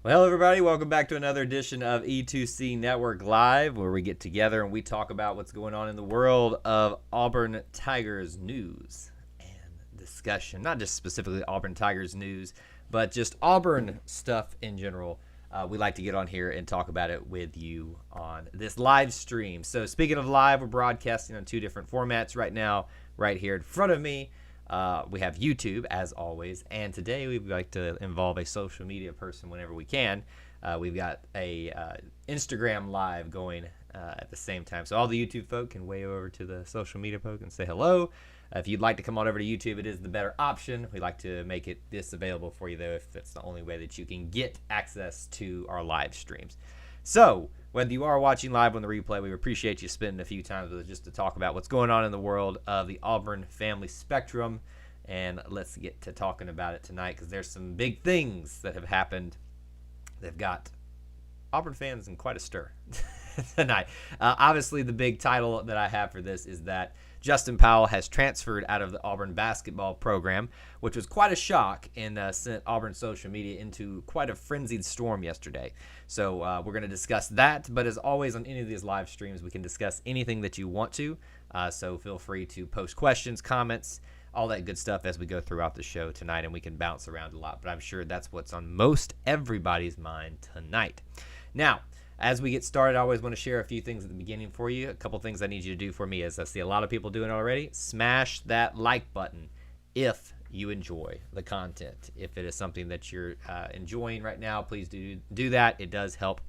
Well, hello everybody, welcome back to another edition of E2C Network Live, where we get together and we talk about what's going on in the world of Auburn Tigers news and discussion. Not just specifically Auburn Tigers news, but just Auburn stuff in general. We like to get on here and talk about it with you on this live stream. So speaking of live, we're broadcasting on two different formats right now, right here in front of me. We have YouTube, as always, and today we'd like to involve a social media person whenever we can. We've got a Instagram Live going at the same time, so all the YouTube folk can wave over to the social media folk and say hello. If you'd like to come on over to YouTube, it is the better option. We like to make this available for you, though, if that's the only way that you can get access to our live streams. So whether you are watching live on the replay, we appreciate you spending a few times with us just to talk about what's going on in the world of the Auburn family spectrum. And let's get to talking about it tonight, because there's some big things that have happened. They've got Auburn fans in quite a stir tonight. Obviously, the big title that I have for this is that Justin Powell has transferred out of the Auburn basketball program, which was quite a shock and sent Auburn social media into quite a frenzied storm yesterday. So we're going to discuss that. But as always on any of these live streams, we can discuss anything that you want to. So feel free to post questions, comments, all that good stuff as we go throughout the show tonight, and we can bounce around a lot. But I'm sure that's what's on most everybody's mind tonight. Now, as we get started, I always want to share a few things at the beginning for you. A couple things I need you to do for me, as I see a lot of people doing it already. Smash that like button if you enjoy the content. If it is something that you're enjoying right now, please do that. It does help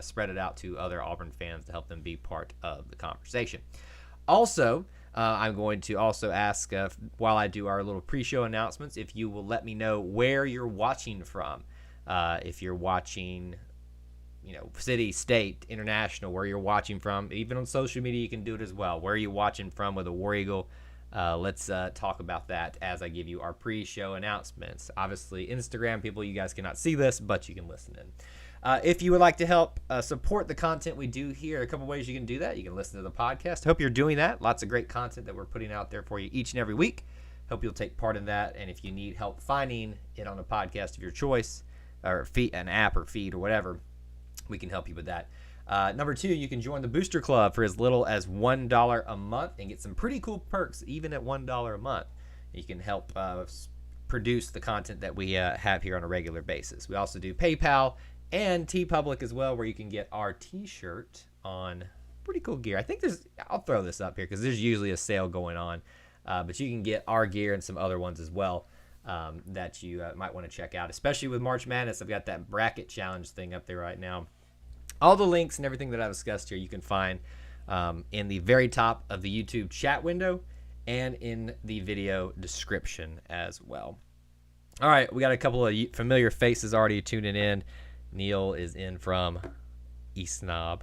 spread it out to other Auburn fans to help them be part of the conversation. Also, I'm going to also ask, while I do our little pre-show announcements, if you will let me know where you're watching from. If you're watching, city, state, international, where you're watching from. Even on social media, you can do it as well. Where are you watching from with a War Eagle? Let's talk about that as I give you our pre-show announcements. Obviously, Instagram people, you guys cannot see this, but you can listen in. If you would like to help support the content we do here, a couple ways you can do that. You can listen to the podcast. Hope you're doing that. Lots of great content that we're putting out there for you each and every week. Hope you'll take part in that. And if you need help finding it on a podcast of your choice, or an app or feed or whatever, we can help you with that. Number two, you can join the Booster Club for as little as $1 a month and get some pretty cool perks even at $1 a month. You can help produce the content that we have here on a regular basis. We also do PayPal and TeePublic as well, where you can get our t-shirt on pretty cool gear. I think I'll throw this up here because there's usually a sale going on, but you can get our gear and some other ones as well that you might want to check out, especially with March Madness. I've got that bracket challenge thing up there right now. All the links and everything that I discussed here you can find in the very top of the YouTube chat window and in the video description as well. All right, we got a couple of familiar faces already tuning in. Neil is in from East Knob,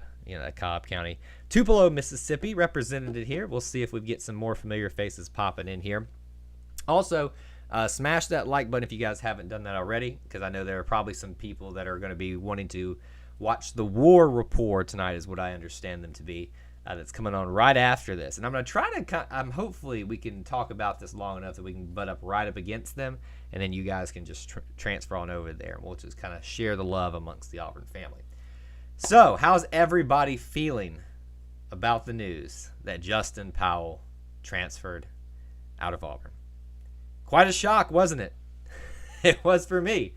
Cobb County. Tupelo, Mississippi, represented here. We'll see if we get some more familiar faces popping in here. Also, smash that like button if you guys haven't done that already, because I know there are probably some people that are going to be wanting to watch the War Report tonight, is what I understand them to be. That's coming on right after this. And I'm going to try to, hopefully we can talk about this long enough that we can butt up right up against them, and then you guys can just transfer on over there, and we'll just kind of share the love amongst the Auburn family. So, how's everybody feeling about the news that Justin Powell transferred out of Auburn? Quite a shock, wasn't it? It was for me.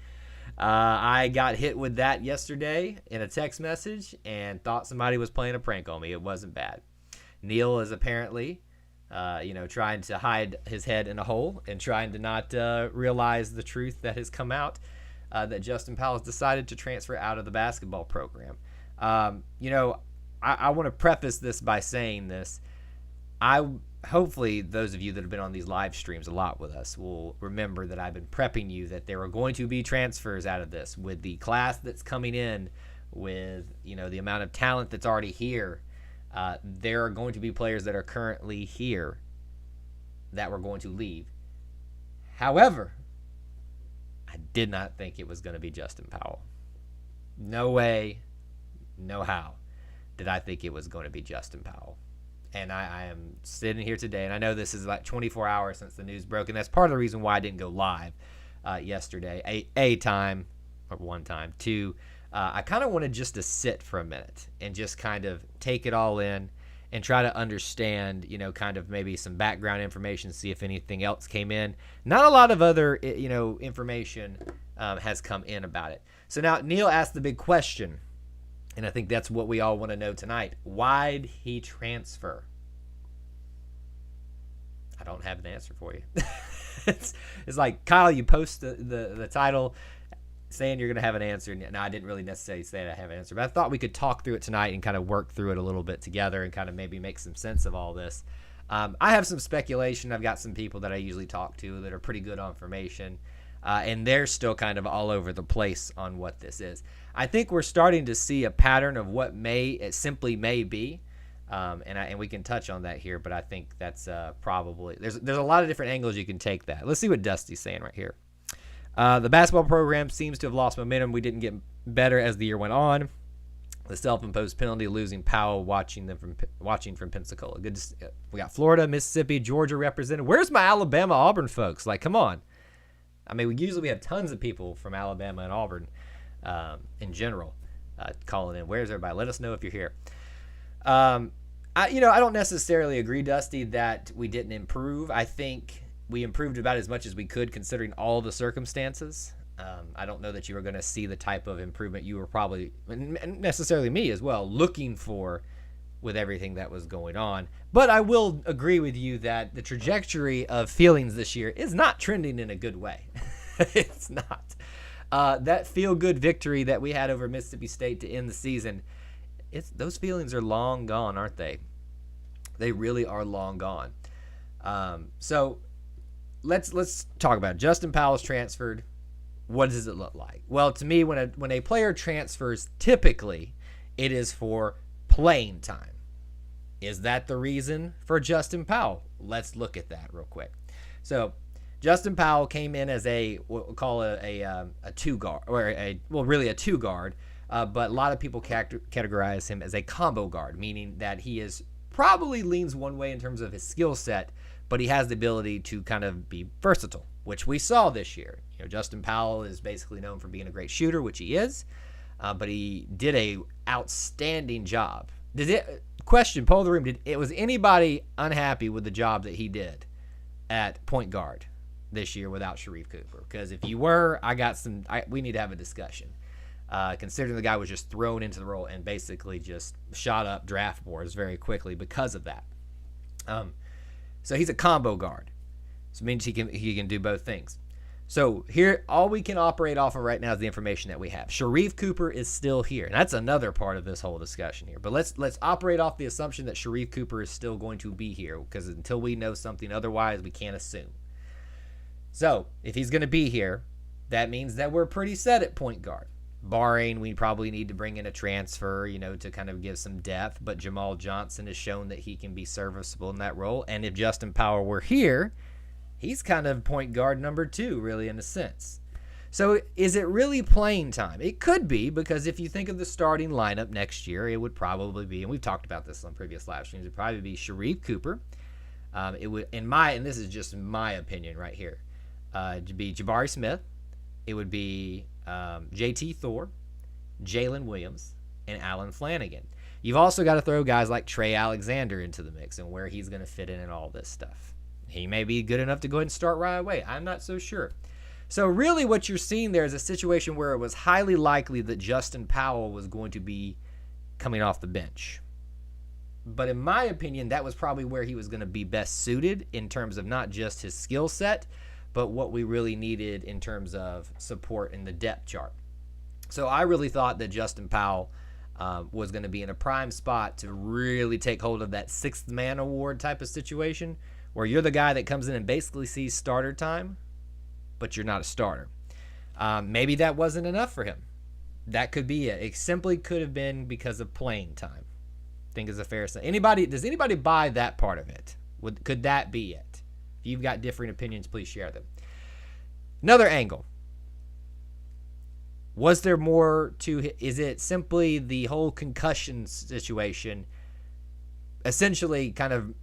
I got hit with that yesterday in a text message and thought somebody was playing a prank on me. It wasn't bad. Neil is apparently, trying to hide his head in a hole and trying to not realize the truth that has come out, that Justin Powell has decided to transfer out of the basketball program. I want to preface this by saying this. Hopefully those of you that have been on these live streams a lot with us will remember that I've been prepping you that there are going to be transfers out of this with the class that's coming in, with the amount of talent that's already here. There are going to be players that are currently here that were going to leave. However, I did not think it was going to be Justin Powell. No way, no how did I think it was going to be Justin Powell. And I am sitting here today, and I know this is like 24 hours since the news broke, and that's part of the reason why I didn't go live yesterday. Time, or one time. Two, I kind of wanted just to sit for a minute and just kind of take it all in and try to understand, kind of maybe some background information, see if anything else came in. Not a lot of other, information has come in about it. So now Neil asked the big question, and I think that's what we all want to know tonight. Why'd he transfer? I don't have an answer for you. It's like, Kyle, you post the title saying you're going to have an answer. No, I didn't really necessarily say I have an answer, but I thought we could talk through it tonight and kind of work through it a little bit together and kind of maybe make some sense of all this. I have some speculation. I've got some people that I usually talk to that are pretty good on information, and they're still kind of all over the place on what this is. I think we're starting to see a pattern of what it simply may be. And we can touch on that here, but I think that's probably there's a lot of different angles you can take that. Let's see what Dusty's saying right here. The basketball program seems to have lost momentum. We didn't get better as the year went on. The self-imposed penalty, losing Powell, watching from Pensacola. We got Florida, Mississippi, Georgia represented. Where's my Alabama, Auburn folks? Like, come on. I mean, we have tons of people from Alabama and Auburn in general calling in. Where's everybody? Let us know if you're here. I don't necessarily agree, Dusty, that we didn't improve. I think we improved about as much as we could considering all the circumstances. I don't know that you were going to see the type of improvement you were probably, and necessarily me as well, looking for with everything that was going on. But I will agree with you that the trajectory of feelings this year is not trending in a good way. It's not. That feel-good victory that we had over Mississippi State to end the season, those feelings are long gone, aren't they? They really are long gone. So let's talk about it. Justin Powell's transferred. What does it look like? Well, to me, when a player transfers, typically it is for playing time. Is that the reason for Justin Powell? Let's look at that real quick. So Justin Powell came in as what we'll call a two guard, or really a two guard. But a lot of people categorize him as a combo guard, meaning that he is probably leans one way in terms of his skill set, but he has the ability to kind of be versatile, which we saw this year. Justin Powell is basically known for being a great shooter, which he is, but he did a outstanding job. Poll the room, was anybody unhappy with the job that he did at point guard this year without Sharife Cooper? Because if you were, we need to have a discussion. Considering the guy was just thrown into the role and basically just shot up draft boards very quickly because of that. So he's a combo guard. So it means he can do both things. So here, all we can operate off of right now is the information that we have. Sharife Cooper is still here, and that's another part of this whole discussion here. But let's operate off the assumption that Sharife Cooper is still going to be here, because until we know something otherwise, we can't assume. So if he's going to be here, that means that we're pretty set at point guard. Barring we probably need to bring in a transfer, to kind of give some depth. But Jamal Johnson has shown that he can be serviceable in that role. And if Justin Powell were here, he's kind of point guard number 2, really, in a sense. So is it really playing time? It could be, because if you think of the starting lineup next year, it would probably be, and we've talked about this on previous live streams, it would probably be Sharife Cooper. It would, and this is just my opinion right here, it'd be Jabari Smith. It would be JT Thor, Jalen Williams, and Alan Flanagan. You've also got to throw guys like Trey Alexander into the mix and where he's going to fit in and all this stuff. He may be good enough to go ahead and start right away. I'm not so sure. So really what you're seeing there is a situation where it was highly likely that Justin Powell was going to be coming off the bench. But in my opinion, that was probably where he was going to be best suited in terms of not just his skill set, but what we really needed in terms of support in the depth chart. So I really thought that Justin Powell was going to be in a prime spot to really take hold of that sixth man award type of situation, where you're the guy that comes in and basically sees starter time, but you're not a starter. Maybe that wasn't enough for him. That could be it. It simply could have been because of playing time. I think is a fair assessment. Does anybody buy that part of it? Could that be it? If you've got different opinions, please share them. Another angle. Was there more to? Is it simply the whole concussion situation? Essentially, kind of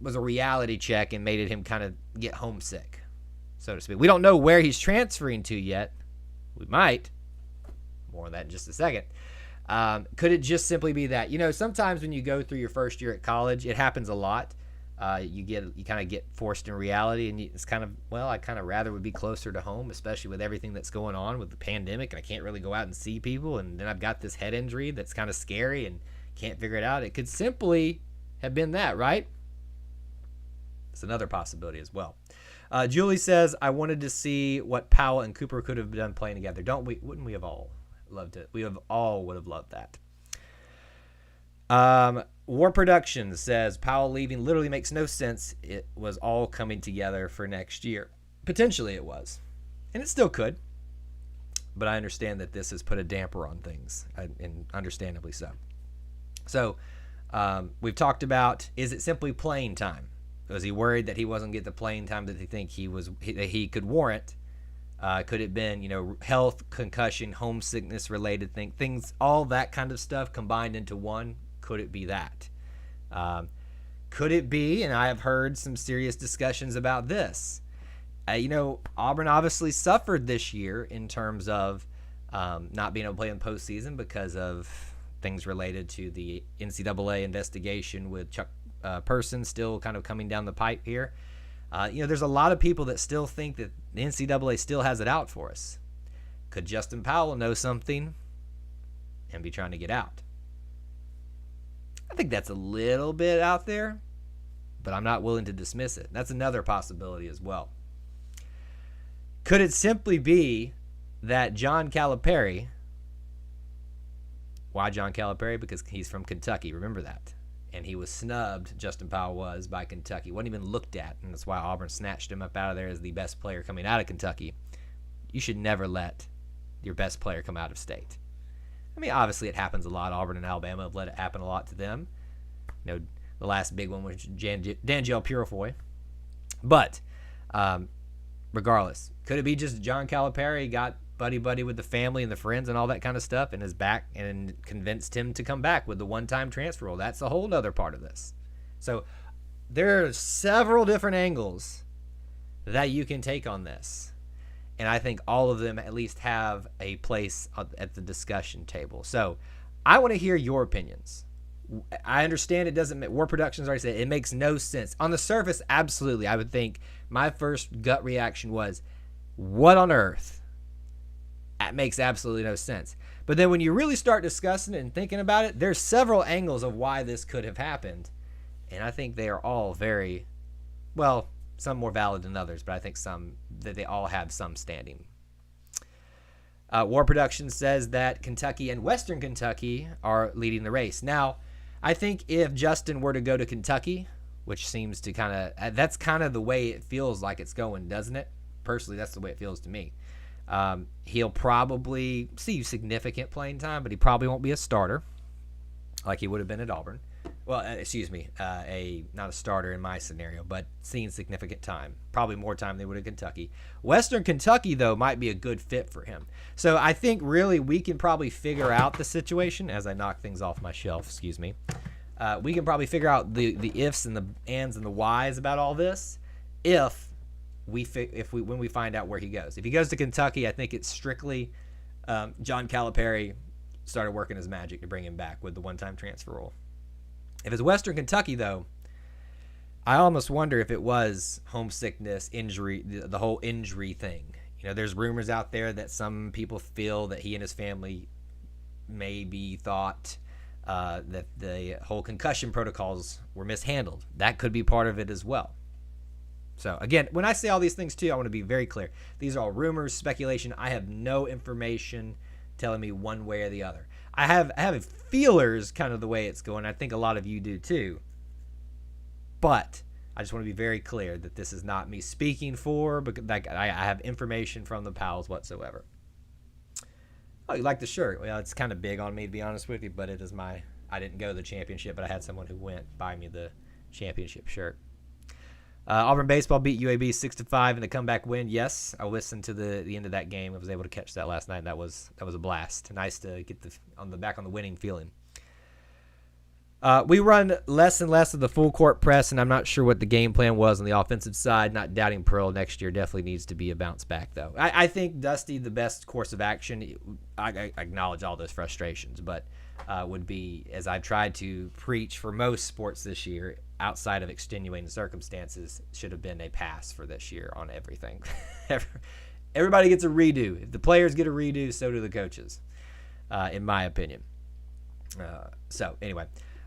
was a reality check and made him kind of get homesick, so to speak. We don't know where he's transferring to yet. We might. more on that in just a second. Could it just simply be that, sometimes when you go through your first year at college, it happens a lot. You kind of get forced in reality, and it's kind of, I kind of rather would be closer to home, especially with everything that's going on with the pandemic, and I can't really go out and see people, and then I've got this head injury that's kind of scary and can't figure it out. It could simply have been that, right? It's another possibility as well. Julie says, I wanted to see what Powell and Cooper could have done playing together. Wouldn't we have all loved it? We all would have loved that. War Productions says Powell leaving literally makes no sense. It was all coming together for next year. Potentially it was. And it still could. But I understand that this has put a damper on things, and understandably so. So we've talked about, is it simply playing time? Was he worried that he wasn't getting the playing time that he could warrant? Could it have been, health, concussion, homesickness related things, all that kind of stuff combined into one? Could it be that? Could it be, and I have heard some serious discussions about this, Auburn obviously suffered this year in terms of not being able to play in the postseason because of things related to the NCAA investigation with Chuck Person still kind of coming down the pipe here. There's a lot of people that still think that the NCAA still has it out for us. Could Justin Powell know something and be trying to get out? I think that's a little bit out there, but I'm not willing to dismiss it. That's another possibility as well. Could it simply be that John Calipari, why John Calipari? Because he's from Kentucky, remember that. And he was snubbed, Justin Powell was, by Kentucky. Wasn't even looked at, and that's why Auburn snatched him up out of there as the best player coming out of Kentucky. You should never let your best player come out of state. I mean, obviously it happens a lot. Auburn and Alabama have let it happen a lot to them. The last big one was Dangel Purifoy. But regardless, could it be just John Calipari got buddy with the family and the friends and all that kind of stuff and is back and convinced him to come back with the one-time transfer rule? That's a whole other part of this. So there are several different angles that you can take on this. And I think all of them at least have a place at the discussion table. So I want to hear your opinions. I understand it doesn't, War Productions already said it makes no sense. On the surface, absolutely. I would think my first gut reaction was, what on earth? That makes absolutely no sense. But then when you really start discussing it and thinking about it, there's several angles of why this could have happened. And I think they are all very, some more valid than others, but I think that they all have some standing. War Productions says that Kentucky and Western Kentucky are leading the race. Now, I think if Justin were to go to Kentucky, which seems to that's kind of the way it feels like it's going, doesn't it? Personally, that's the way it feels to me. He'll probably see significant playing time, but he probably won't be a starter like he would have been at Auburn. Well, not a starter in my scenario, but seeing significant time. Probably more time than they would in Kentucky. Western Kentucky, though, might be a good fit for him. So I think really we can probably figure out the situation as I knock things off my shelf. We can probably figure out the ifs and the ands and the whys about all this when we find out where he goes. If he goes to Kentucky, I think it's strictly John Calipari started working his magic to bring him back with the one-time transfer rule. If it's Western Kentucky, though, I almost wonder if it was homesickness, injury, the whole injury thing. There's rumors out there that some people feel that he and his family maybe thought that the whole concussion protocols were mishandled. That could be part of it as well. So, again, when I say all these things, too, I want to be very clear. These are all rumors, speculation. I have no information telling me one way or the other. I have feelers kind of the way it's going. I think a lot of you do too. But I just want to be very clear that this is not me speaking for, because I have information from the Powells whatsoever. Oh, you like the shirt? Well, it's kind of big on me, to be honest with you, but it is I didn't go to the championship, but I had someone who went buy me the championship shirt. Auburn baseball beat UAB 6-5 in the comeback win. Yes, I listened to the end of that game. I was able to catch that last night. And that was a blast. Nice to get on the winning feeling. We run less and less of the full court press, and I'm not sure what the game plan was on the offensive side. Not doubting Pearl next year definitely needs to be a bounce back, though. I think Dusty, the best course of action, I acknowledge all those frustrations, but would be, as I've tried to preach for most sports this year, outside of extenuating circumstances, should have been a pass for this year on everything. Everybody gets a redo. If the players get a redo, so do the coaches, in my opinion. So, anyway.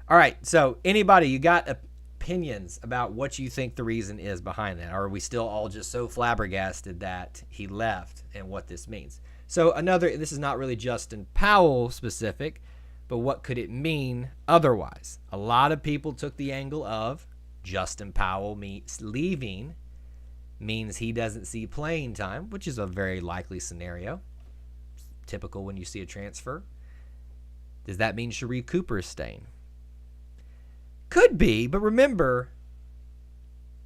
All right, so anybody, you got opinions about what you think the reason is behind that? Or are we still all just so flabbergasted that he left and what this means? So this is not really Justin Powell specific, but what could it mean otherwise? A lot of people took the angle of Justin Powell leaving means he doesn't see playing time, which is a very likely scenario. Typical when you see a transfer. Does that mean Sharife Cooper is staying? Could be, but remember,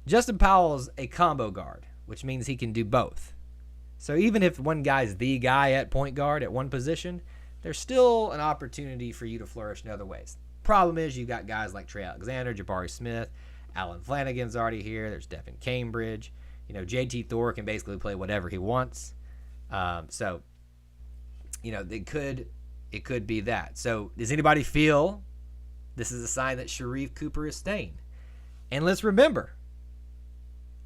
Justin Powell's a combo guard, which means he can do both. So even if one guy's the guy at point guard at one position, there's still an opportunity for you to flourish in other ways. Problem is, you've got guys like Trey Alexander, Jabari Smith, Alan Flanagan's already here. There's Devin Cambridge. JT Thor can basically play whatever he wants. So, it could be that. So does anybody feel this is a sign that Sharife Cooper is staying? And let's remember,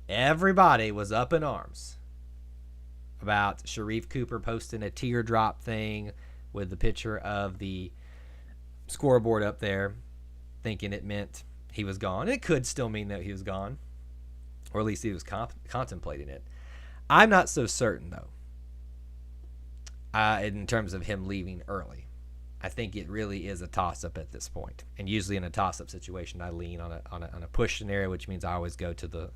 everybody was up in arms about Sharife Cooper posting a teardrop thing with the picture of the scoreboard up there, thinking it meant he was gone. It could still mean that he was gone, or at least he was contemplating it. I'm not so certain, though, in terms of him leaving early. I think it really is a toss-up at this point. And usually in a toss-up situation, I lean on a push scenario, which means I always go to the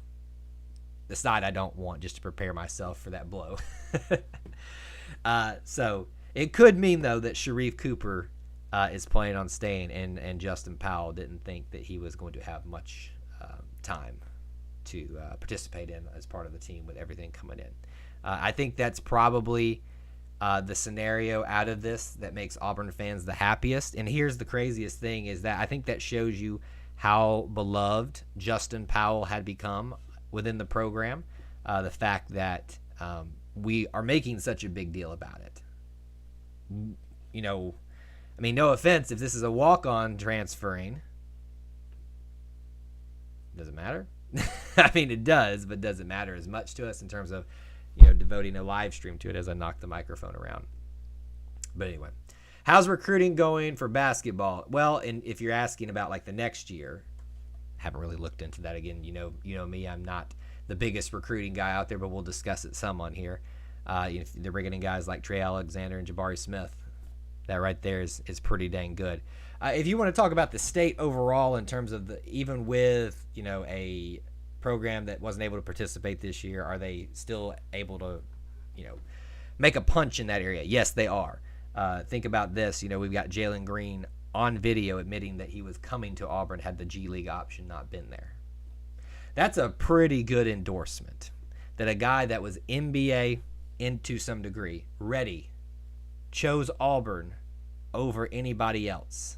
side I don't want just to prepare myself for that blow. So it could mean, though, that Sharife Cooper is planning on staying, and Justin Powell didn't think that he was going to have much time to participate in as part of the team with everything coming in. I think that's probably the scenario out of this that makes Auburn fans the happiest. And here's the craziest thing is that I think that shows you how beloved Justin Powell had become within the program. The fact that we are making such a big deal about it. No offense, if this is a walk-on transferring, does it matter? It does, but does it matter as much to us in terms of devoting a live stream to it as I knock the microphone around. But anyway, how's recruiting going for basketball? Well, and if you're asking about like the next year, haven't really looked into that again. You know me, I'm not the biggest recruiting guy out there, but we'll discuss it some on here. They're bringing in guys like Trey Alexander and Jabari Smith. That right there is pretty dang good. If you want to talk about the state overall in terms of even with a program that wasn't able to participate this year, are they still able to make a punch in that area? Yes, they are. Think about this. We've got Jalen Green on video admitting that he was coming to Auburn had the G League option not been there. That's a pretty good endorsement that a guy that was NBA into some degree, ready, chose Auburn over anybody else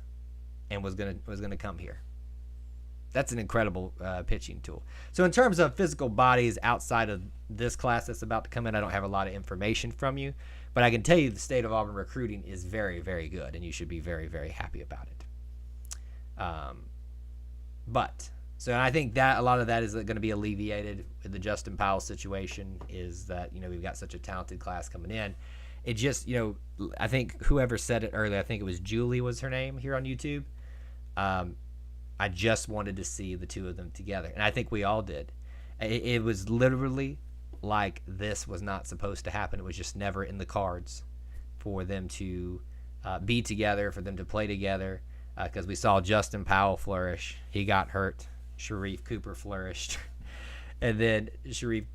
and was gonna come here. That's an incredible pitching tool. So in terms of physical bodies outside of this class that's about to come in, I don't have a lot of information from you, but I can tell you the state of Auburn recruiting is very, very good, and you should be very, very happy about it. So I think that a lot of that is going to be alleviated with the Justin Powell situation, is that we've got such a talented class coming in. It just I think whoever said it earlier, I think it was Julie was her name here on YouTube. I just wanted to see the two of them together, and I think we all did. It was literally like this was not supposed to happen. It was just never in the cards for them to be together, for them to play together, because we saw Justin Powell flourish. He got hurt. Sharife Cooper flourished. And then Sharife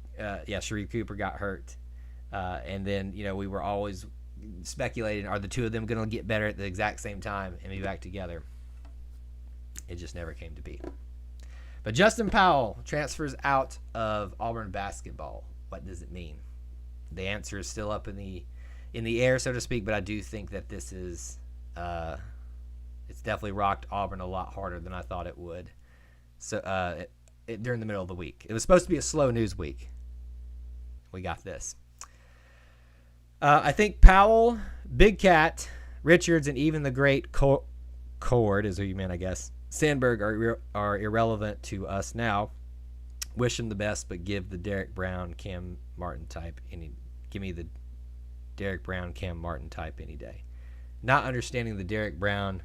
Cooper got hurt. And then, we were always speculating, are the two of them going to get better at the exact same time and be back together? It just never came to be. But Justin Powell transfers out of Auburn basketball. What does it mean? The answer is still up in the air, so to speak, but I do think that this is It's definitely rocked Auburn a lot harder than I thought it would. So during the middle of the week. It was supposed to be a slow news week. We got this. I think Powell, Big Cat, Richards, and even the great Cord, is who you meant, I guess, Sandberg are irrelevant to us now. Wish him the best, but give the Derek Brown, Cam Martin type give me the Derek Brown, Cam Martin type any day. Not understanding the Derek Brown,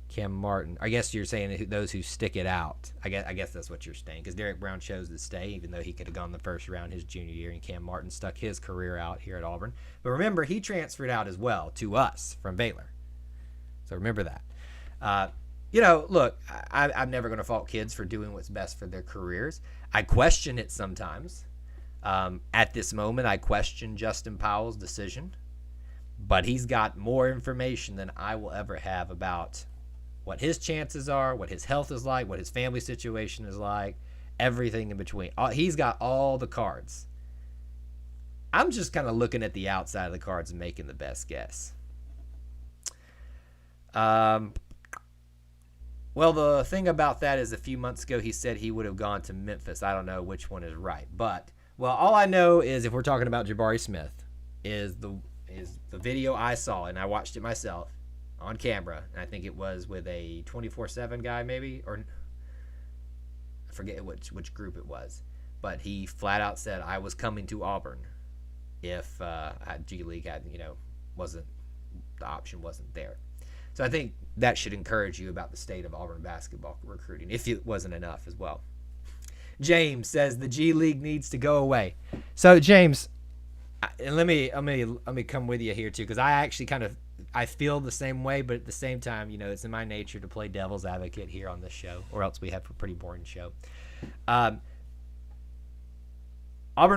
Cam Martin. I guess you're saying those who stick it out. I guess that's what you're saying, because Derek Brown chose to stay, even though he could have gone the first round his junior year, and Cam Martin stuck his career out here at Auburn. But remember, he transferred out as well to us from Baylor. So remember that. Look, I'm never going to fault kids for doing what's best for their careers. I question it sometimes. At this moment, I question Justin Powell's decision. But he's got more information than I will ever have about what his chances are, what his health is like, what his family situation is like, everything in between. He's got all the cards. I'm just kind of looking at the outside of the cards and making the best guess. Well, the thing about that is a few months ago he said he would have gone to Memphis. I don't know which one is right. But, all I know is, if we're talking about Jabari Smith, is the video I saw, and I watched it myself on camera, and I think it was with a 24/7 guy maybe, or I forget which group it was, but he flat out said, I was coming to Auburn if G League had, the option wasn't there. So I think that should encourage you about the state of Auburn basketball recruiting, if it wasn't enough as well. James says the G League needs to go away. So James, and let me come with you here too, because I actually I feel the same way, but at the same time, it's in my nature to play devil's advocate here on this show, or else we have a pretty boring show. Auburn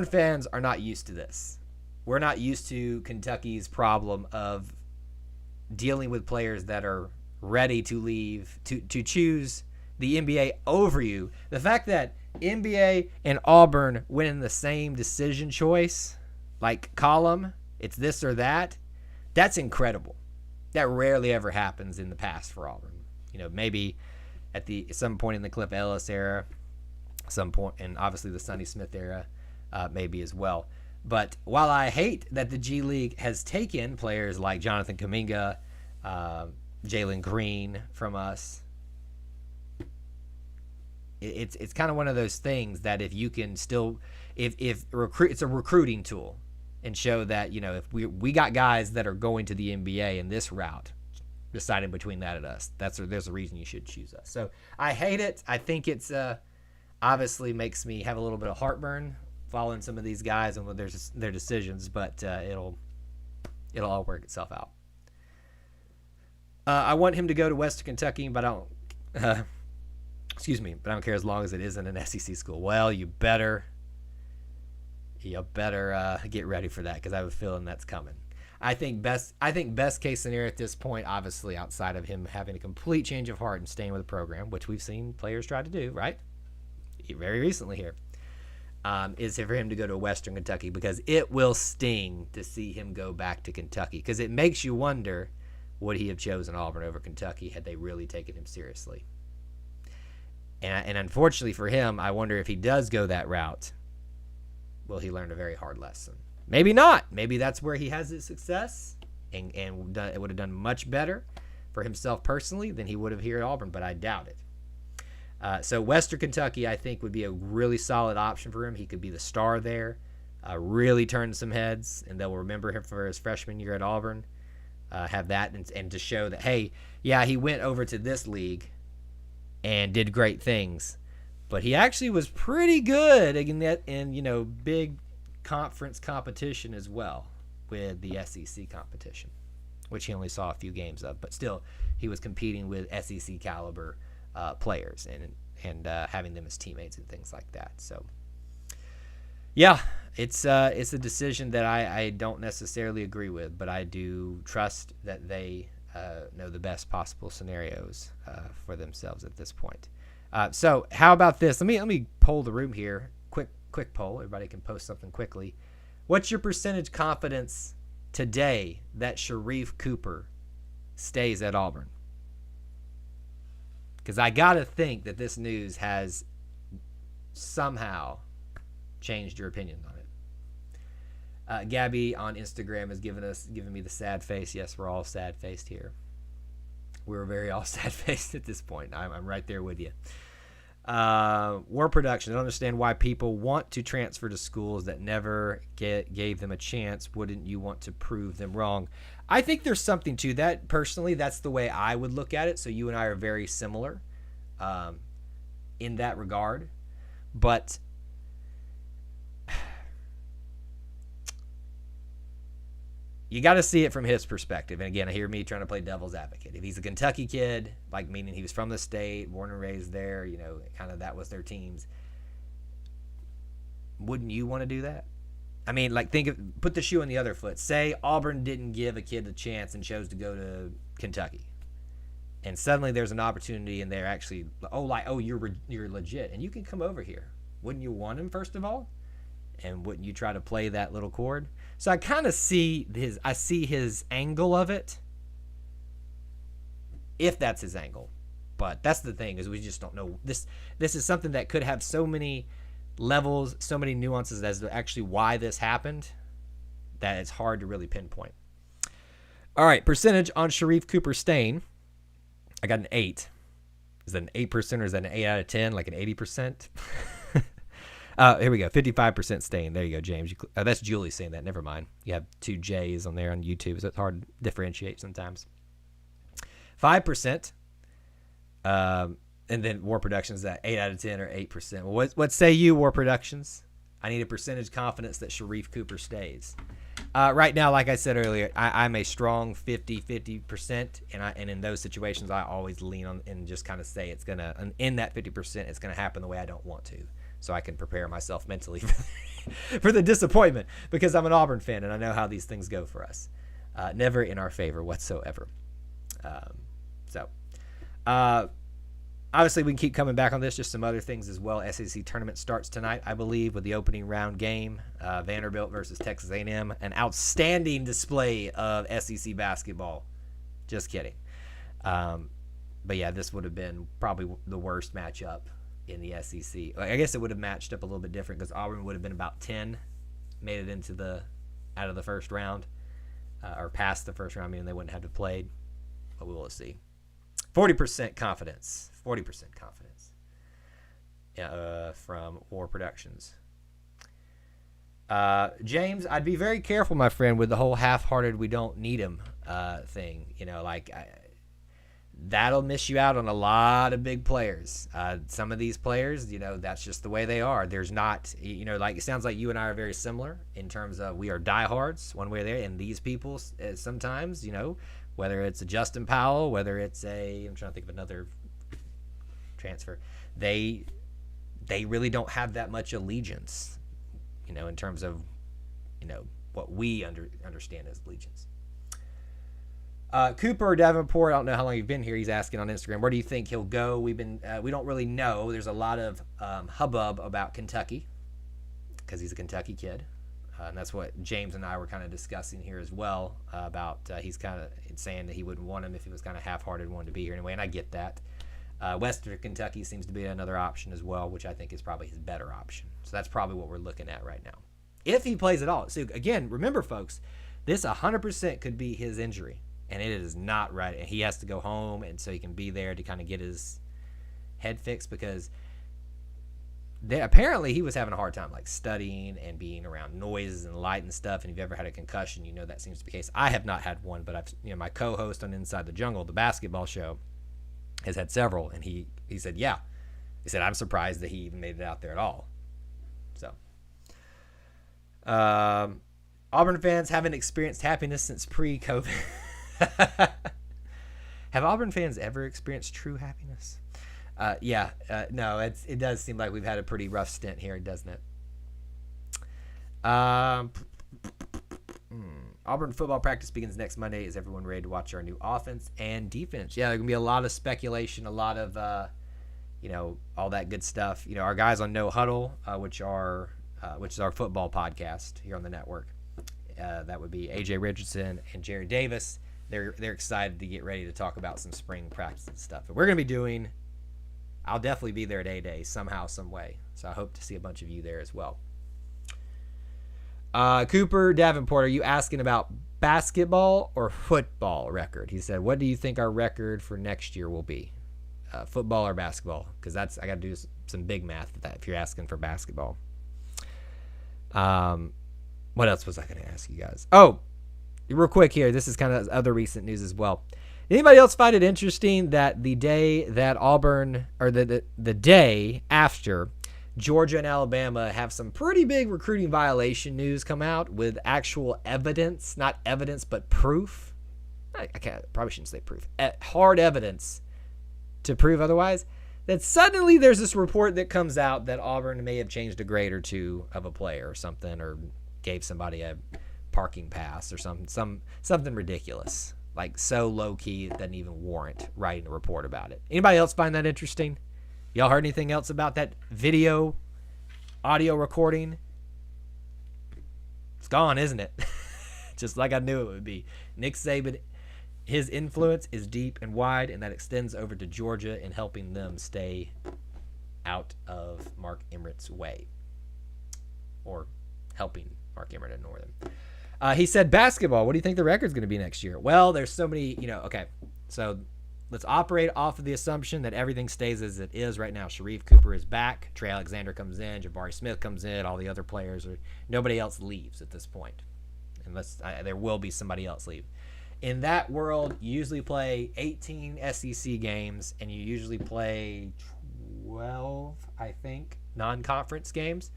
fans are not used to this. We're not used to Kentucky's problem of dealing with players that are ready to leave, to choose the NBA over you. The fact that NBA and Auburn went in the same decision choice, like column, it's this or that, that's incredible. That rarely ever happens in the past for Auburn. Maybe at some point in the Cliff Ellis era, some point, and obviously the Sonny Smith era, maybe as well. But while I hate that the G League has taken players like Jonathan Kuminga, Jalen Green from us, it's kind of one of those things that if you can still, if recruit, it's a recruiting tool, and show that, if we got guys that are going to the NBA in this route, deciding between that and us, there's a reason you should choose us. So I hate it. I think it's obviously makes me have a little bit of heartburn following some of these guys and their decisions, but it'll all work itself out. I want him to go to Western Kentucky, but I don't. Excuse me, but I don't care as long as it isn't an SEC school. Well, you better get ready for that, because I have a feeling that's coming. I think best case scenario at this point, obviously outside of him having a complete change of heart and staying with the program, which we've seen players try to do, right? Very recently here, is for him to go to Western Kentucky, because it will sting to see him go back to Kentucky, because it makes you wonder, would he have chosen Auburn over Kentucky had they really taken him seriously? And unfortunately for him, I wonder if he does go that route, will he learn a very hard lesson? Maybe not. Maybe that's where he has his success, and it would have done much better for himself personally than he would have here at Auburn, but I doubt it. So Western Kentucky, I think, would be a really solid option for him. He could be the star there, really turn some heads, and they'll remember him for his freshman year at Auburn. Have that, and to show that, hey, yeah, he went over to this league and did great things, but he actually was pretty good in big conference competition as well, with the SEC competition, which he only saw a few games of, but still he was competing with SEC caliber players and having them as teammates and things like that. So yeah, it's a decision that I don't necessarily agree with, but I do trust that they know the best possible scenarios for themselves at this point. So how about this? Let me poll the room here. Quick poll. Everybody can post something quickly. What's your percentage confidence today that Sharife Cooper stays at Auburn? Because I got to think that this news has somehow changed your opinion on it. Gabby on Instagram has given me the sad face. Yes, we're all sad-faced here. We're very all sad-faced at this point. I'm right there with you. War Production. I don't understand why people want to transfer to schools that never gave them a chance. Wouldn't you want to prove them wrong? I think there's something to that. Personally, that's the way I would look at it. So you and I are very similar in that regard. But you got to see it from his perspective. And again, I hear me trying to play devil's advocate. If he's a Kentucky kid, like meaning he was from the state, born and raised there, you know, kind of that was their teams. Wouldn't you want to do that? I mean, like put the shoe on the other foot. Say Auburn didn't give a kid a chance and chose to go to Kentucky. And suddenly there's an opportunity and they're actually, you're legit and you can come over here. Wouldn't you want him, first of all? And wouldn't you try to play that little chord? So I kind of see his angle of it, if that's his angle. But that's the thing, is we just don't know. This is something that could have so many levels, so many nuances as to actually why this happened, that it's hard to really pinpoint. All right, percentage on Sharife Cooper Stain. I got an 8. Is that an 8% or is that an 8 out of 10, like an 80%? Here we go. 55% Stain. There you go, James. That's Julie saying that. Never mind. You have 2 J's on there on YouTube, so it's hard to differentiate sometimes. 5%. And then War Productions at 8 out of 10 or 8%. Well, what say you, War Productions? I need a percentage confidence that Sharife Cooper stays. Right now, like I said earlier, I'm a strong 50%, and in those situations, I always lean on and just kind of say it's gonna. And in that 50%, it's gonna happen the way I don't want to, so I can prepare myself mentally for the disappointment, because I'm an Auburn fan and I know how these things go for us. Never in our favor whatsoever. Obviously, we can keep coming back on this. Just some other things as well. SEC tournament starts tonight, I believe, with the opening round game. Vanderbilt versus Texas A&M. An outstanding display of SEC basketball. Just kidding. But yeah, this would have been probably the worst matchup in the SEC. I guess it would have matched up a little bit different because Auburn would have been about 10, made it out of the first round, or past the first round. I mean, they wouldn't have to play. But we will see. 40% confidence. 40% confidence from War Productions. James, I'd be very careful, my friend, with the whole half-hearted we don't need him thing. You know, that'll miss you out on a lot of big players. Some of these players, you know, that's just the way they are. There's not, you know, like it sounds like you and I are very similar in terms of we are diehards one way or the other. And these people sometimes, you know, whether it's a Justin Powell, whether it's I'm trying to think of another transfer, they really don't have that much allegiance, you know, in terms of, you know, what we understand as allegiance. Cooper Davenport, I don't know how long you've been here. He's asking on Instagram, where do you think he'll go? We don't really know. There's a lot of hubbub about Kentucky because he's a Kentucky kid. And that's what James and I were kind of discussing here as well about he's kind of saying that he wouldn't want him if he was kind of half-hearted and wanted to be here anyway, and I get that. Western Kentucky seems to be another option as well, which I think is probably his better option. So that's probably what we're looking at right now. If he plays at all. So again, remember, folks, this 100% could be his injury, and it is not right. And he has to go home, and so he can be there to kind of get his head fixed because apparently he was having a hard time like studying and being around noises and light and stuff. And if you've ever had a concussion, you know that seems to be the case. I have not had one, but my co-host on Inside the Jungle, the basketball show, has had several, and he said, yeah. He said, I'm surprised that he even made it out there at all. So, Auburn fans haven't experienced happiness since pre-COVID. Have Auburn fans ever experienced true happiness? No, it does seem like we've had a pretty rough stint here, doesn't it? Auburn football practice begins next Monday. Is everyone ready to watch our new offense and defense? Yeah, there's going to be a lot of speculation, a lot of, all that good stuff. You know, our guys on No Huddle, which is our football podcast here on the network. That would be AJ Richardson and Jerry Davis. They're excited to get ready to talk about some spring practice and stuff. And we're going to be doing I'll definitely be there at A-Day somehow, some way. So I hope to see a bunch of you there as well. Cooper Davenport, are you asking about basketball or football record? He said, what do you think our record for next year will be? Football or basketball? Because I got to do some big math with that if you're asking for basketball. What else was I going to ask you guys? Oh, real quick here. This is kind of other recent news as well. Anybody else find it interesting that the day that Auburn, or the day after Georgia and Alabama have some pretty big recruiting violation news come out with actual evidence, not evidence, but proof. Probably shouldn't say proof. Hard evidence to prove otherwise. That suddenly there's this report that comes out that Auburn may have changed a grade or two of a player or something, or gave somebody a parking pass or something ridiculous. Like so low key it doesn't even warrant writing a report about it. Anybody else find that interesting? Y'all heard anything else about that audio recording? It's gone, isn't it? Just like I knew it would be. Nick Saban, his influence is deep and wide, and that extends over to Georgia in helping them stay out of Mark Emmert's way. Or helping Mark Emmert and Northern. He said basketball. What do you think the record's going to be next year? Well, there's so many, okay. So let's operate off of the assumption that everything stays as it is right now. Sharife Cooper is back. Trey Alexander comes in. Jabari Smith comes in. All the other players. Nobody else leaves at this point. Unless there will be somebody else leave. In that world, you usually play 18 SEC games, and you usually play 12, I think, non-conference games.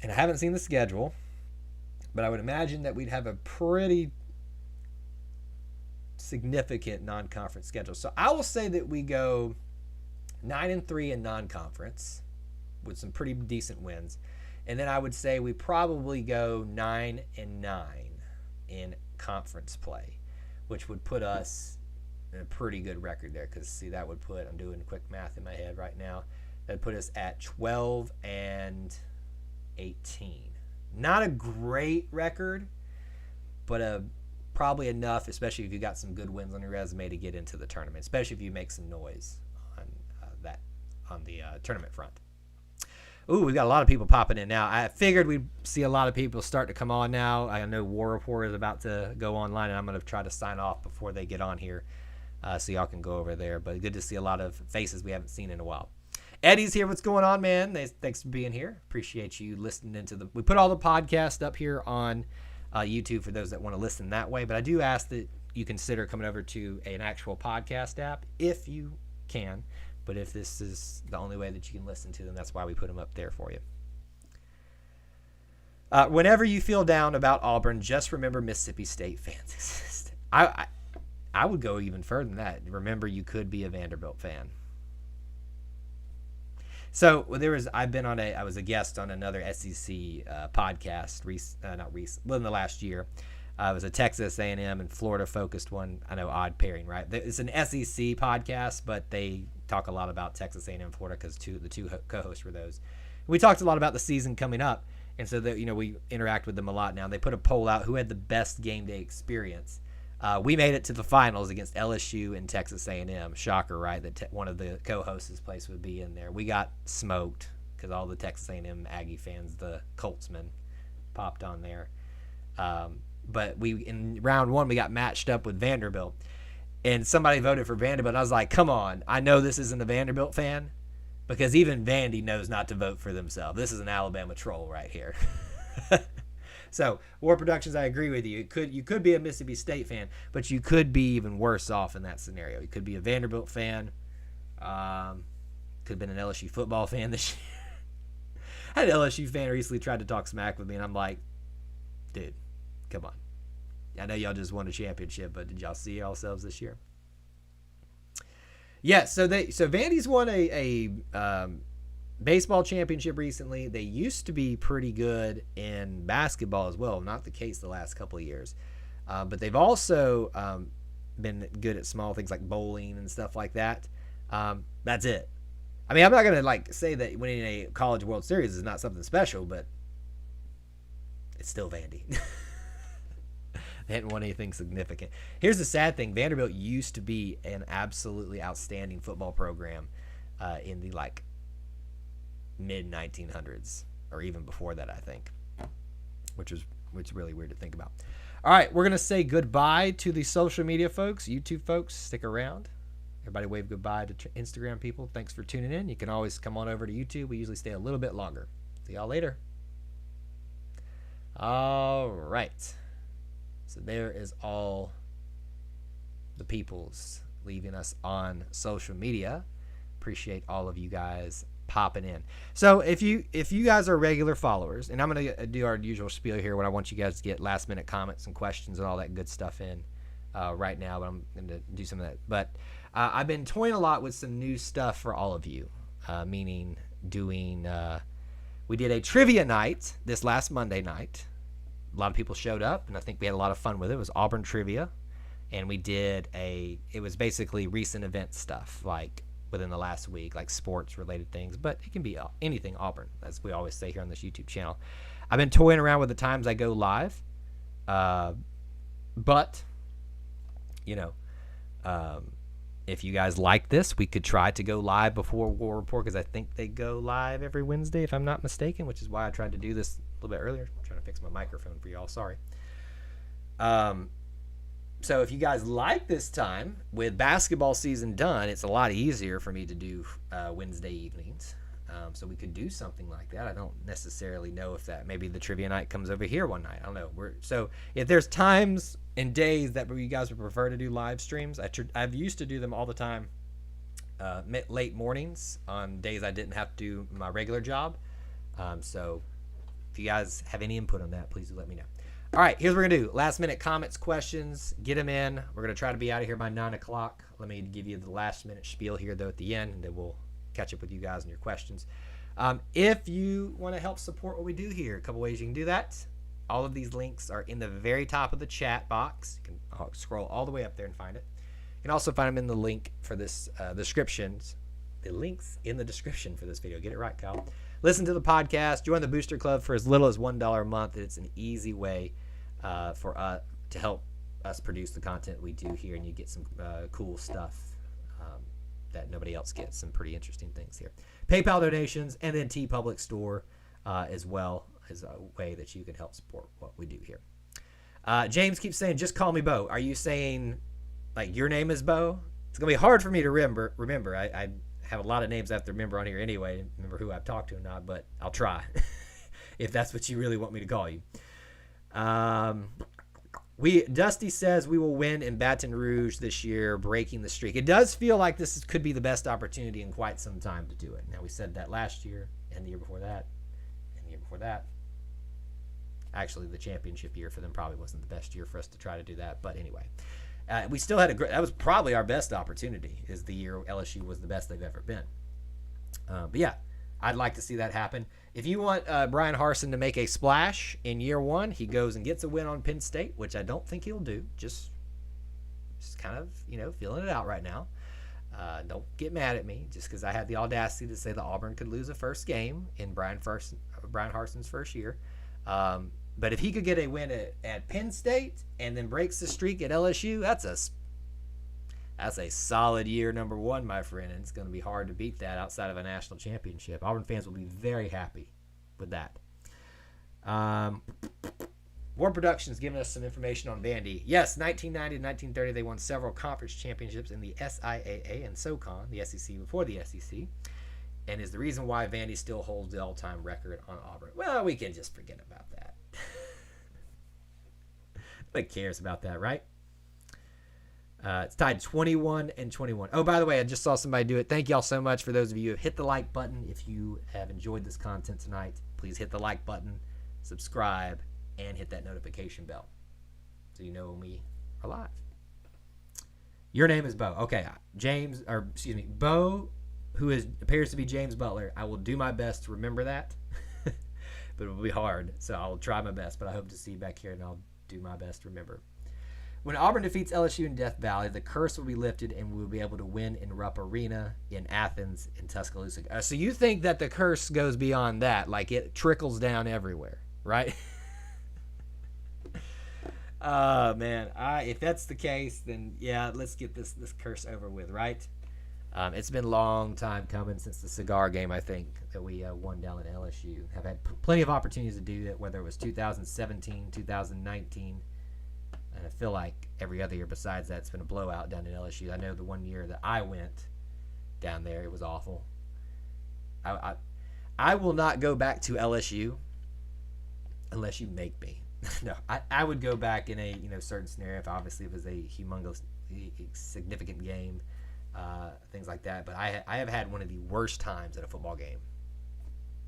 And I haven't seen the schedule, but I would imagine that we'd have a pretty significant non-conference schedule. So I will say that we go 9-3 in non-conference with some pretty decent wins. And then I would say we probably go 9-9 in conference play, which would put us in a pretty good record there. Because, see, that would put, I'm doing quick math in my head right now, that'd put us at 12-18. Not a great record, but probably enough, especially if you got some good wins on your resume, to get into the tournament, especially if you make some noise on the tournament front. Ooh, we've got a lot of people popping in now. I figured we'd see a lot of people start to come on now. I know War Report is about to go online, and I'm going to try to sign off before they get on here, so y'all can go over there. But good to see a lot of faces we haven't seen in a while. Eddie's here. What's going on, man? Thanks for being here. Appreciate you listening into we put all the podcasts up here on YouTube for those that want to listen that way. But I do ask that you consider coming over to an actual podcast app if you can. But if this is the only way that you can listen to them, that's why we put them up there for you. Whenever you feel down about Auburn, just remember Mississippi State fans exist. I would go even further than that. Remember, you could be a Vanderbilt fan. So I was a guest on another SEC podcast, in the last year. It was a Texas A&M and Florida focused one. I know, odd pairing, right? It's an SEC podcast, but they talk a lot about Texas A&M and Florida because the two co-hosts were those. We talked a lot about the season coming up, and so that we interact with them a lot now. They put a poll out: who had the best game day experience? We made it to the finals against LSU and Texas A&M. Shocker, right? That one of the co-hosts' place would be in there. We got smoked because all the Texas A&M Aggie fans, the Coltsmen, popped on there. But in round one, we got matched up with Vanderbilt. And somebody voted for Vanderbilt. And I was like, come on. I know this isn't a Vanderbilt fan because even Vandy knows not to vote for themselves. This is an Alabama troll right here. So, War Productions, I agree with you. You could be a Mississippi State fan, but you could be even worse off in that scenario. You could be a Vanderbilt fan. Could have been an LSU football fan this year. I had an LSU fan recently tried to talk smack with me, and I'm like, dude, come on. I know y'all just won a championship, but did y'all see yourselves this year? Yeah, so Vandy's won a baseball championship recently. They used to be pretty good in basketball as well. Not the case the last couple of years. But they've also been good at small things like bowling and stuff like that. That's it. I mean, I'm not going to say that winning a College World Series is not something special, but it's still Vandy. They hadn't won anything significant. Here's the sad thing. Vanderbilt used to be an absolutely outstanding football program in the mid-1900s, or even before that, I think, which is really weird to think about. All right, we're going to say goodbye to the social media folks. YouTube folks, stick around. Everybody wave goodbye to Instagram people. Thanks for tuning in. You can always come on over to YouTube. We usually stay a little bit longer. See y'all later. All right. So there is all the peoples leaving us on social media. Appreciate all of you guys popping in. So if you guys are regular followers, and I'm going to do our usual spiel here when I want you guys to get last minute comments and questions and all that good stuff in right now, but I'm going to do some of that. But I've been toying a lot with some new stuff for all of you, meaning doing we did a trivia night this last Monday night. A lot of people showed up, and I think we had a lot of fun with it. It was Auburn trivia, and we did it was basically recent event stuff, like within the last week, like sports related things, but it can be anything Auburn, as we always say here on this YouTube channel. I've been toying around with the times I go live, but if you guys like this, we could try to go live before War Report, because I think they go live every Wednesday, if I'm not mistaken, which is why I tried to do this a little bit earlier. I'm trying to fix my microphone for y'all. Sorry. So if you guys like this time, with basketball season done, it's a lot easier for me to do Wednesday evenings. So we could do something like that. I don't necessarily know if that, maybe the trivia night comes over here one night. I don't know. So if there's times and days that you guys would prefer to do live streams, I've used to do them all the time late mornings on days I didn't have to do my regular job. So if you guys have any input on that, please do let me know. All right, here's what we're going to do. Last minute comments, questions, get them in. We're going to try to be out of here by 9 o'clock. Let me give you the last minute spiel here, though, at the end, and then we'll catch up with you guys and your questions. If you want to help support what we do here, a couple ways you can do that. All of these links are in the very top of the chat box. You can scroll all the way up there and find it. You can also find them in the link for this descriptions. The links in the description for this video. Get it right, Kyle. Listen to the podcast. Join the Booster Club for as little as $1 a month. It's an easy way for us to help us produce the content we do here, and you get some cool stuff that nobody else gets. Some pretty interesting things here. PayPal donations, and then TeePublic Store as well is a way that you can help support what we do here. James keeps saying, "Just call me Bo." Are you saying like your name is Bo? It's gonna be hard for me to remember. I have a lot of names I have to remember on here anyway. Remember who I've talked to or not, but I'll try if that's what you really want me to call you. Dusty says we will win in Baton Rouge this year, breaking the streak. It does feel like this could be the best opportunity in quite some time to do it. Now, we said that last year, and the year before that, and the year before that. Actually, the championship year for them probably wasn't the best year for us to try to do that. But anyway, we still had that was probably our best opportunity, is the year LSU was the best they've ever been. But yeah, I'd like to see that happen. If you want Brian Harsin to make a splash in year one, he goes and gets a win on Penn State, which I don't think he'll do. Just kind of, feeling it out right now. Don't get mad at me just because I had the audacity to say that Auburn could lose a first game in Brian Harsin's first year. But if he could get a win at Penn State and then breaks the streak at LSU, that's a solid year number one, my friend, and it's going to be hard to beat that outside of a national championship. Auburn fans will be very happy with that. War Productions giving us some information on Vandy. Yes, 1990 to 1930, they won several conference championships in the SIAA and SoCon, the SEC before the SEC, and is the reason why Vandy still holds the all-time record on Auburn. Well, we can just forget about that. Nobody cares about that, right? It's tied 21-21. Oh, by the way, I just saw somebody do it. Thank y'all so much for those of you who have hit the like button. If you have enjoyed this content tonight, please hit the like button, subscribe, and hit that notification bell so you know when we are live. Your name is Bo. Okay, Bo, who appears to be James Butler. I will do my best to remember that, but it will be hard, so I'll try my best, but I hope to see you back here, and I'll do my best to remember. When Auburn defeats LSU in Death Valley, the curse will be lifted and we will be able to win in Rupp Arena, in Athens, in Tuscaloosa. So you think that the curse goes beyond that, like it trickles down everywhere, right? Man, if that's the case, then yeah, let's get this curse over with, right? It's been a long time coming since the cigar game, I think, that we won down at LSU. Have had plenty of opportunities to do that, whether it was 2017, 2019, and I feel like every other year besides that, it's been a blowout down at LSU. I know the one year that I went down there, it was awful. I will not go back to LSU unless you make me. No, I would go back in a certain scenario if obviously it was a humongous, significant game, things like that. But I have had one of the worst times at a football game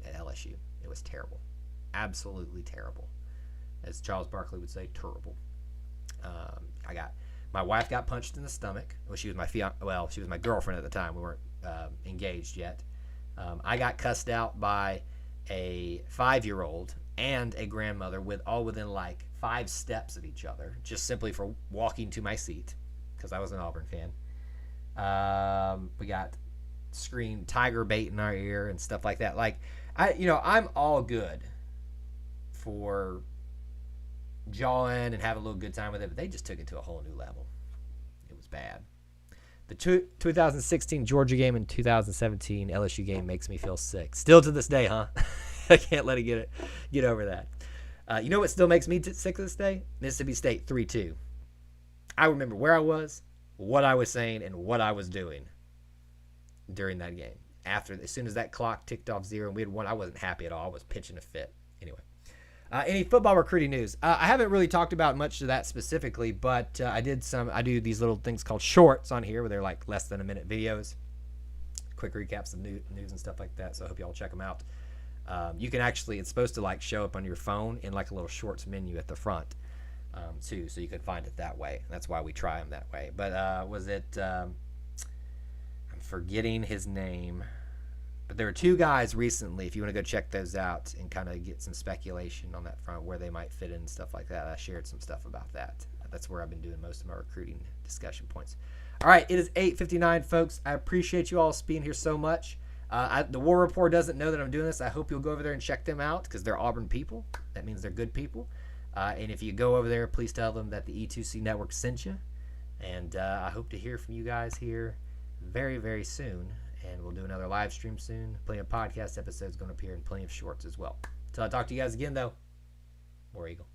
at LSU. It was terrible, absolutely terrible, as Charles Barkley would say, terrible. My wife got punched in the stomach. Well, she was my girlfriend at the time. We weren't engaged yet. I got cussed out by a 5-year-old and a grandmother all within like 5 steps of each other, just simply for walking to my seat because I was an Auburn fan. We got screamed tiger bait in our ear and stuff like that. Like I'm all good for jawing and having a little good time with it, but they just took it to a whole new level. It was bad. The 2016 Georgia game and 2017 LSU game makes me feel sick. Still to this day, huh? I can't let it get over that. You know what still makes me sick to this day? Mississippi State 3-2. I remember where I was, what I was saying, and what I was doing during that game. As soon as that clock ticked off 0 and we had won, I wasn't happy at all. I was pitching a fit. Anyway. Any football recruiting news? I haven't really talked about much of that specifically, but I do these little things called shorts on here where they're like less than a minute videos, quick recaps of news and stuff like that. So I hope y'all check them out. You can actually, it's supposed to like show up on your phone in like a little shorts menu at the front too, so you can find it that way. That's why we try them that way. But I'm forgetting his name. But there were 2 guys recently, if you want to go check those out and kind of get some speculation on that front, where they might fit in and stuff like that. I shared some stuff about that. That's where I've been doing most of my recruiting discussion points. All right, it is 8:59, folks. I appreciate you all being here so much. The War Report doesn't know that I'm doing this. I hope you'll go over there and check them out because they're Auburn people. That means they're good people. And if you go over there, please tell them that the E2C Network sent you. And I hope to hear from you guys here very, very soon. And we'll do another live stream soon. Plenty of podcast episodes going to appear and plenty of shorts as well. Until I talk to you guys again, though, War Eagle.